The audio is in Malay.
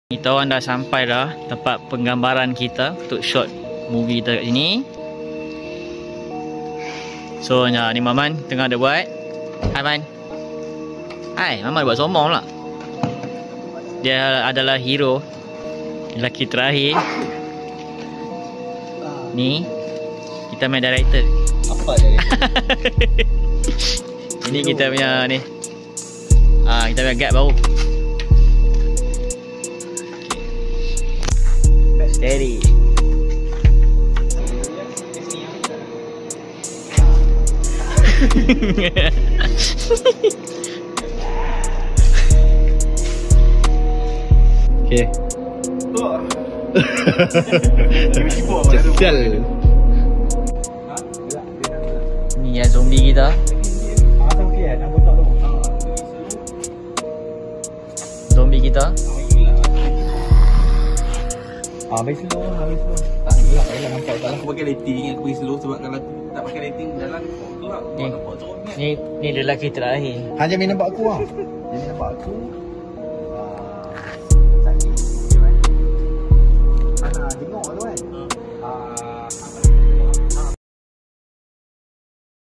Kita orang dah sampai dah tempat penggambaran kita untuk shot movie kita kat sini. So ni Maman tengah ada buat. Hai Man. Hai, Maman buat sombong pula. Dia adalah hero, lelaki terakhir. Ni kita main director. Apa dia? Ini kita punya ni. Kita punya guide baru. Steady. Okay. Cecil. Ni zombie kita. Zombie kita. Habis slow. Tak gelap lah nampak. Kalau aku pakai lighting, aku pergi slow sebab kalau aku tak pakai lighting dalam gelap. Ni lelaki terakhir. Hanya nampak aku lah. Jadi nampak aku.